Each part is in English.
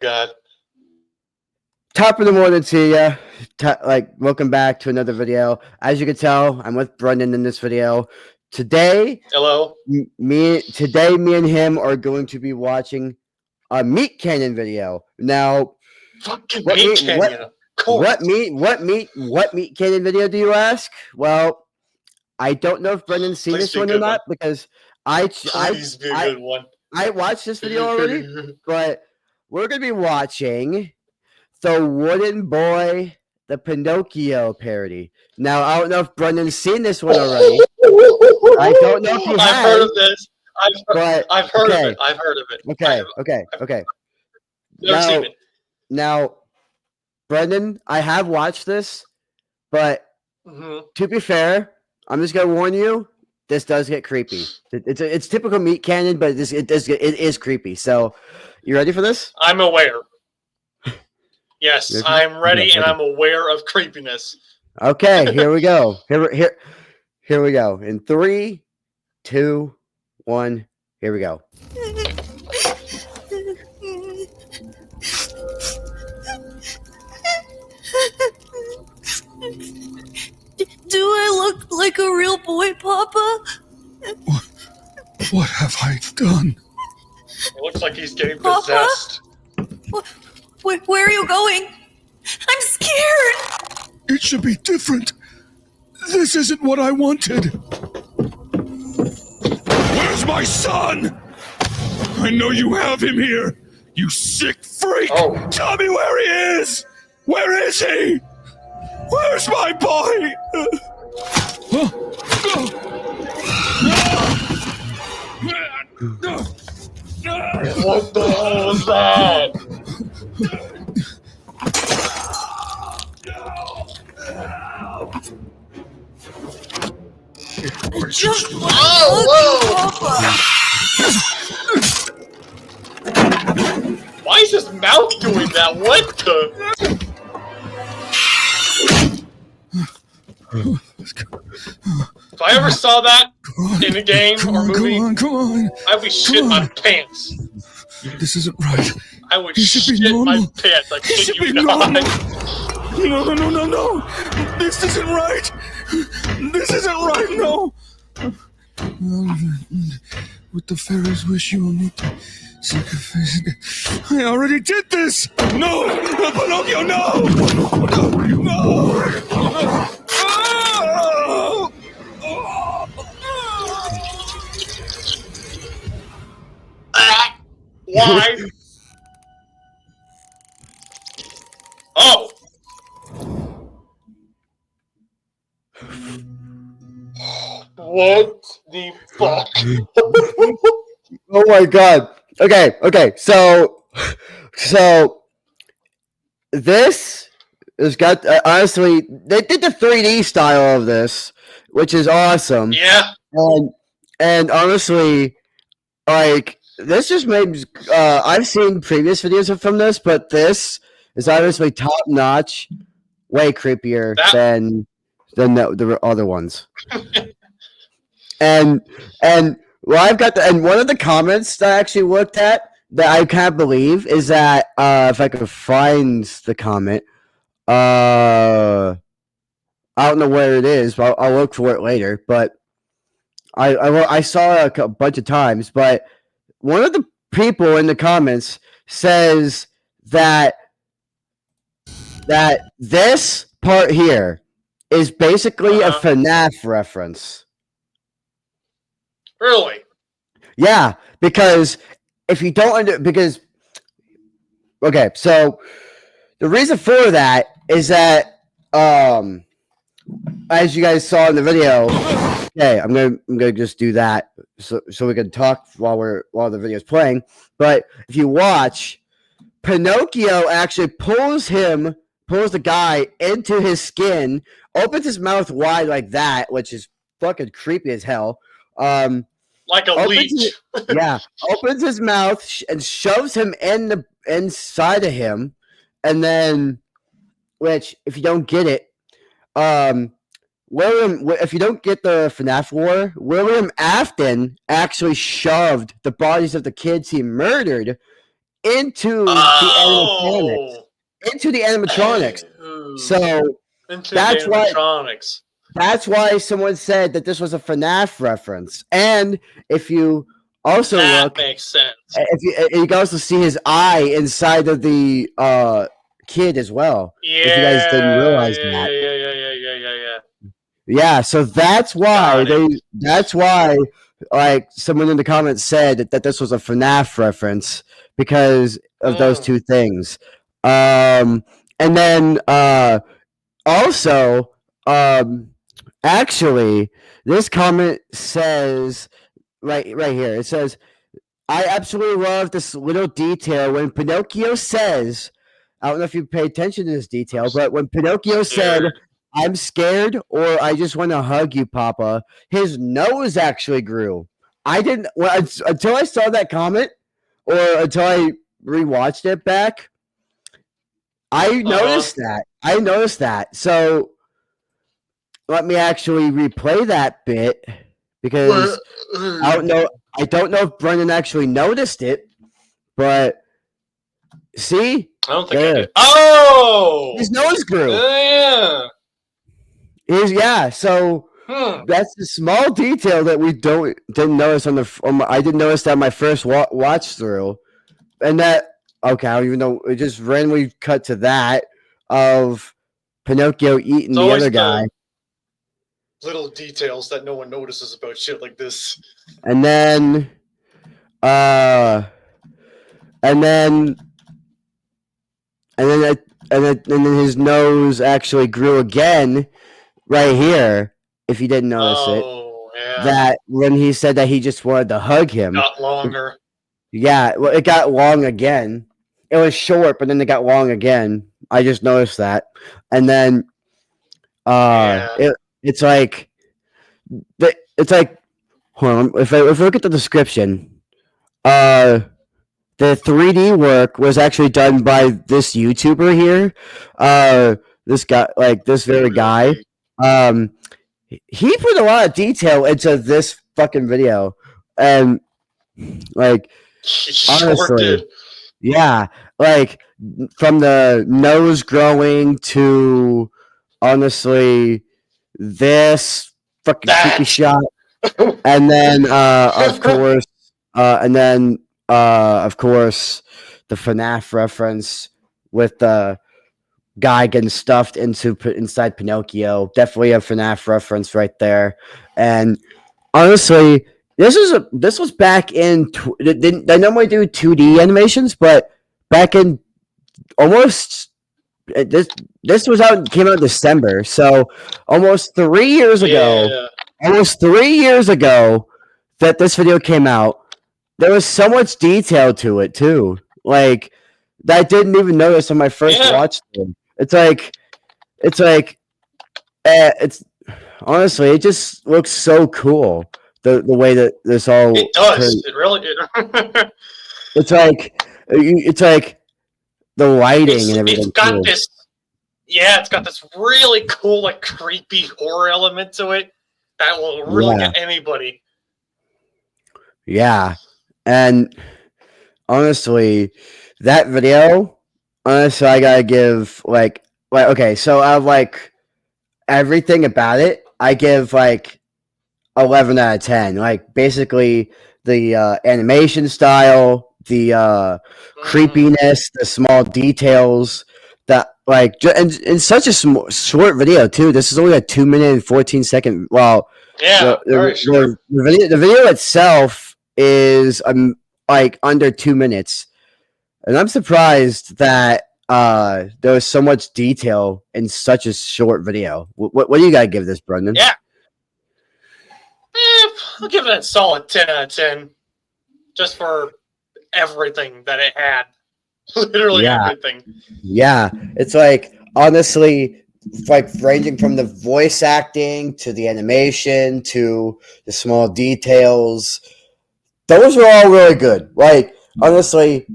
God. Top of the morning to you. Welcome back to another video. As you can tell, I'm with Brendan in this video. Today, Hello. me and him are going to be watching a Meat Canyon video. Now, Fucking Meat Canyon. What Meat Canyon video do you ask? Well, I don't know if Brendan's seen this one or not because Please be a good one. I watched this video already, but we're gonna be watching The Wooden Boy, the Pinocchio parody. Now, I don't know if Brendan's seen this one already. I don't know if you have. I've heard of this. I've heard of it. I've heard of it. Okay. Never seen it. Now, Brendan, I have watched this, but to be fair, I'm just gonna warn you, this does get creepy. It's typical Meat Canyon, but it is creepy. So, you ready for this? I'm aware. Yes, I'm ready, and I'm aware of creepiness. Okay, here we go. Here we go. In 3, 2, 1. Here we go. Do I look like a real boy, Papa? What have I done? It looks like he's getting possessed. Where are you going? I'm scared. It should be different. This isn't what I wanted. Where's my son? I know you have him here. You sick freak. Oh. Tell me where he is. Where is he? Where's my boy? What the hell was that? Just Papa. Why is his mouth doing that? What the? If I ever saw that in a game or movie, come on. I would shit my pants. This isn't right. I would shit my pants. I kid you not. No. This isn't right. This isn't right, no. With the Pharaoh's wish, you will need to sacrifice it. I already did this. No, Pinocchio, no. Why? Oh. What the fuck? Oh my god. Okay. So this has got honestly, they did the 3D style of this, which is awesome. Yeah. And honestly, like this just made I've seen previous videos from this, but this is obviously top notch, way creepier than the other ones. and well, I've got and one of the comments that I actually looked at that I can't believe is that if I could find the comment, I don't know where it is, but I'll look for it later. But I saw it a bunch of times, but one of the people in the comments says that this part here is basically a FNAF reference. Really? Yeah, because if you don't okay, so the reason for that is that as you guys saw in the video, okay, I'm gonna just do that so we can talk while the video is playing. But if you watch, Pinocchio actually pulls the guy into his skin, opens his mouth wide like that, which is fucking creepy as hell. Like a leech. Opens his mouth and shoves him inside of him, and then, which if you don't get it, if you don't get the FNAF lore, William Afton actually shoved the bodies of the kids he murdered into the animatronics. Oh. Into the animatronics. Ooh. So Into that's the why- animatronics. that's why someone said that this was a FNAF reference. And if you also That look, makes sense. if you can also see his eye inside of the kid as well. Yeah. If you guys didn't realize yeah, that. Yeah. Yeah, so that's why Got it. that's why like someone in the comments said that this was a FNAF reference because of those two things. And then also actually this comment says right here, it says, I absolutely love this little detail when Pinocchio says, I don't know if you pay attention to this detail, but when Pinocchio said, I'm scared or I just want to hug you, Papa, his nose actually grew. I didn't, until I saw that comment or until I rewatched it back, I noticed that. I noticed that. So let me actually replay that bit because I don't know if Brendan actually noticed it, but see? I don't think There. I did. Oh! His nose grew. Yeah. So that's a small detail that we didn't notice I didn't notice that on my first watch through. And that, okay, I don't even know, it just randomly cut to that of Pinocchio eating the other guy. Little details that no one notices about shit like this. And then his nose actually grew again right here, if you didn't notice it. Yeah. That when he said that he just wanted to hug him. Got longer. Yeah, well, it got long again. It was short, but then it got long again. I just noticed that. And then it's like hold on, if I look at the description, the 3D work was actually done by this YouTuber here. This guy, like this very guy. He put a lot of detail into this fucking video. And like honestly, yeah, like from the nose growing to honestly this fucking creepy shot, and then of course the FNAF reference with the guy getting stuffed inside Pinocchio. Definitely a FNAF reference right there. And honestly, this was back in they normally do 2D animations, but back in almost this came out in December, so almost 3 years ago. Almost 3 years ago that this video came out, there was so much detail to it too. Like that I didn't even notice on my first watch through. It's honestly, it just looks so cool. The way that this all it does. It really did. it's like the lighting and everything. It's got this. Yeah, it's got this really cool, like creepy horror element to it that will really get anybody. Yeah, and honestly, that video. Honestly, I gotta give like okay. So I have like everything about it. I give like 11 out of 10. Like basically the animation style, the creepiness, the small details. That like and such a short video too. This is only a 2 minute and 14-second. Well, the video itself is like under 2 minutes, and I'm surprised that there was so much detail in such a short video. What do you gotta give this, Brendan? Yeah, I'll give it a solid 10 out of 10, just for everything that it had. Literally everything. Yeah, it's like honestly, like ranging from the voice acting to the animation to the small details. Those were all really good. Like honestly,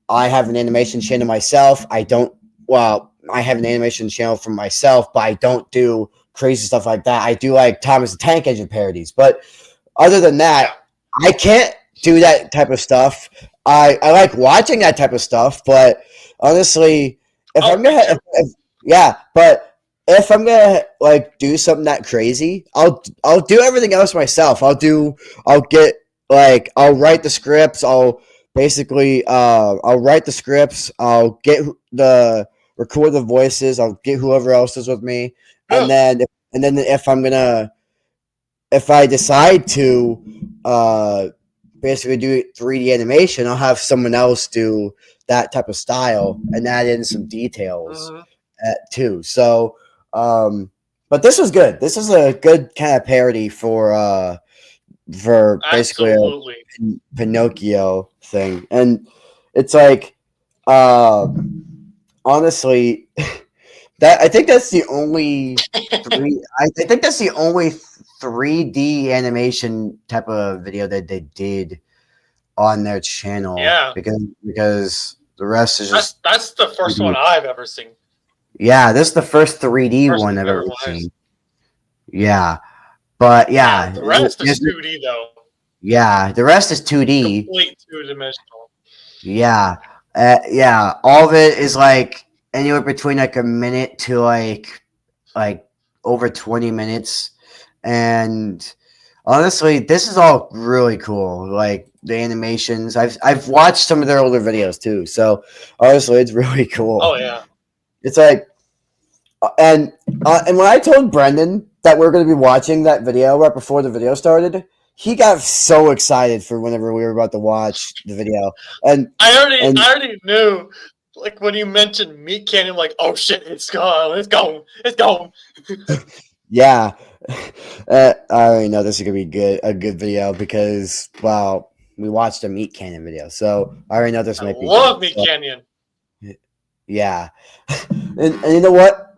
I have an animation channel myself. I have an animation channel for myself, but I don't do crazy stuff like that. I do like Thomas the Tank Engine parodies, but other than that, I can't do that type of stuff. I like watching that type of stuff, but honestly, if Oh, I'm gonna, me too. yeah, but if I'm gonna like do something that crazy, I'll do everything else myself. I'll get like I'll write the scripts. I'll write the scripts. I'll get the record the voices. I'll get whoever else is with me, and Ugh. then if I decide to basically do 3D animation, I'll have someone else do that type of style and add in some details Mhm. too. So, but this was good. This is a good kind of parody for basically a Absolutely. Pinocchio thing, and it's like, honestly, that I think that's the only three. I think that's the only 3D animation type of video that they did on their channel Yeah. because the rest is just That's the first 2D. one I've ever seen. Yeah, this is the first 3D First one and I've ever ever one I've seen. Yeah, but Yeah, yeah, the rest is 2D though. yeah, the rest is 2D. Complete two-dimensional. Yeah, yeah, all of it is like anywhere between like a minute to like over 20 minutes, and honestly, this is all really cool. Like the animations, I've watched some of their older videos too. So honestly, it's really cool. Oh yeah. It's like, and when I told Brendan that we are going to be watching that video right before the video started, he got so excited for whenever we were about to watch the video. And I already knew. Like when you mentioned Meat Canyon, I'm like, oh shit, it's gone, it's gone, it's gone. yeah, I already know this is gonna be a good video because well, we watched a Meat Cannon video, so I already know this I might be love good. Meat Canyon. Yeah, and you know what?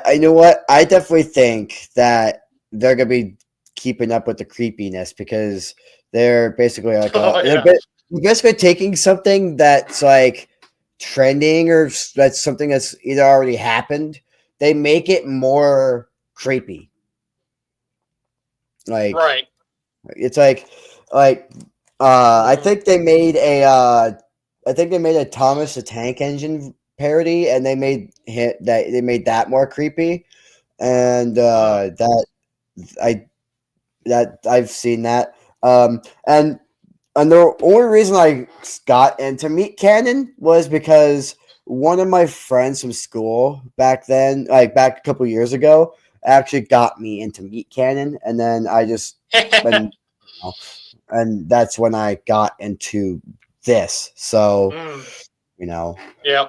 You know what? I definitely think that they're gonna be keeping up with the creepiness because they're basically like Oh yeah. they're basically taking something that's like trending or that's something that's either already happened. They make it more creepy. Like Right. it's like I think they made a Thomas the Tank Engine parody, and they made that more creepy, and I I've seen that, and the only reason I got into Meat Cannon was because one of my friends from school back then, like back a couple years ago, actually got me into Meat Cannon, and then I just and that's when I got into this. So, you know, Yeah.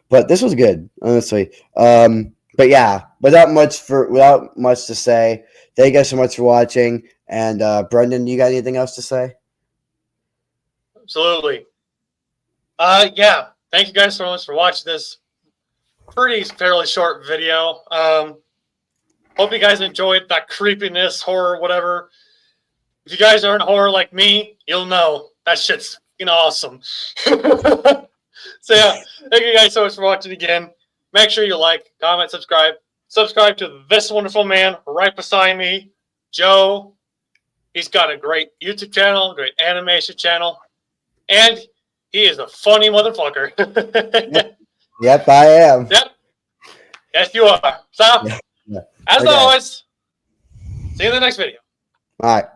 but this was good, honestly. But yeah, without much to say, thank you guys so much for watching. And Brendan, you got anything else to say? Absolutely. Yeah. Thank you guys so much for watching this fairly short video. Hope you guys enjoyed that creepiness, horror, whatever. If you guys aren't horror like me, you'll know that shit's fucking awesome. So yeah, thank you guys so much for watching again. Make sure you like, comment, subscribe. Subscribe to this wonderful man right beside me, Joe. He's got a great YouTube channel, great animation channel, and he is a funny motherfucker. Yep, I am. Yep. Yes, you are. So, Yeah. as Okay. always, see you in the next video. All right.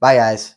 Bye, guys.